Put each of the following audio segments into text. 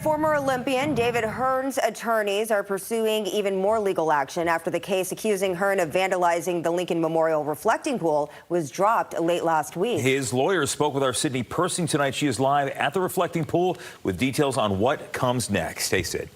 Former Olympian David Hearn's attorneys are pursuing even more legal action after the case accusing Hearn of vandalizing the Lincoln Memorial reflecting pool was dropped late last week. His lawyers spoke with our Sydney Persing tonight. She is live at the reflecting pool with details on what comes next. Stay Sid.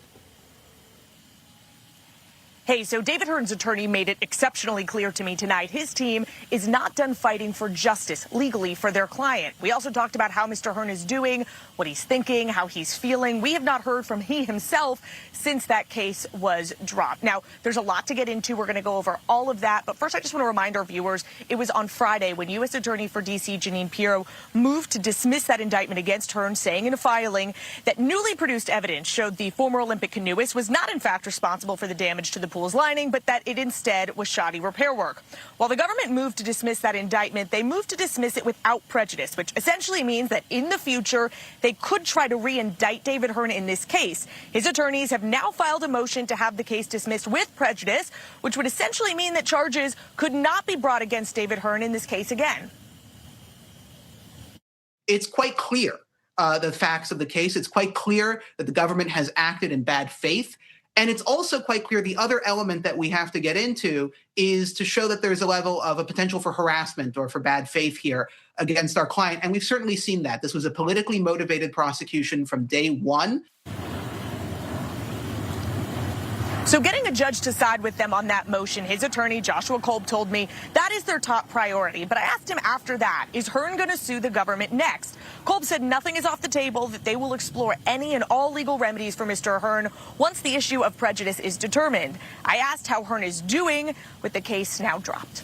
Hey, so David Hearn's attorney made it exceptionally clear to me tonight his team is not done fighting for justice legally for their client. We also talked about how Mr. Hearn is doing, what he's thinking, how he's feeling. We have not heard from he himself since that case was dropped. Now, there's a lot to get into. We're going to go over all of that. But first, I just want to remind our viewers, it was on Friday when U.S. Attorney for D.C. Jeanine Pirro moved to dismiss that indictment against Hearn, saying in a filing that newly produced evidence showed the former Olympic canoeist was not, in fact, responsible for the damage to the pool's lining, but that it instead was shoddy repair work. While the government moved to dismiss that indictment, they moved to dismiss it without prejudice, which essentially means that in the future, they could try to re-indict David Hearn in this case. His attorneys have now filed a motion to have the case dismissed with prejudice, which would essentially mean that charges could not be brought against David Hearn in this case again. It's quite clear, the facts of the case. It's quite clear that the government has acted in bad faith. And it's also quite clear the other element that we have to get into is to show that there's a level of a potential for harassment or for bad faith here against our client. And we've certainly seen that. This was a politically motivated prosecution from day one. So getting a judge to side with them on that motion, his attorney, Joshua Kolb, told me that is their top priority. But I asked him after that, is Hearn going to sue the government next? Kolb said nothing is off the table, that they will explore any and all legal remedies for Mr. Hearn once the issue of prejudice is determined. I asked how Hearn is doing with the case now dropped.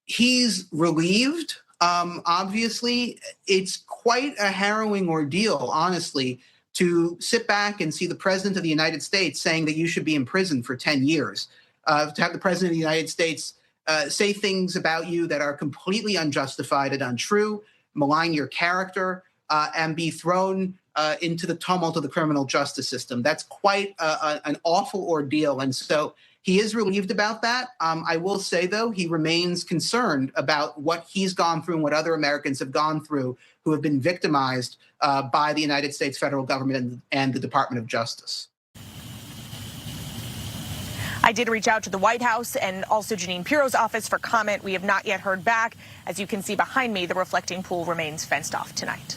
He's relieved. Obviously, it's quite a harrowing ordeal, honestly, to sit back and see the president of the United States saying that you should be in prison for 10 years, to have the president of the United States say things about you that are completely unjustified and untrue, malign your character, and be thrown into the tumult of the criminal justice system. That's quite an awful ordeal. And so he is relieved about that. I will say, though, he remains concerned about what he's gone through and what other Americans have gone through who have been victimized by the United States federal government and the Department of Justice. I did reach out to the White House and also Jeanine Pirro's office for comment. We have not yet heard back. As you can see behind me, the reflecting pool remains fenced off tonight.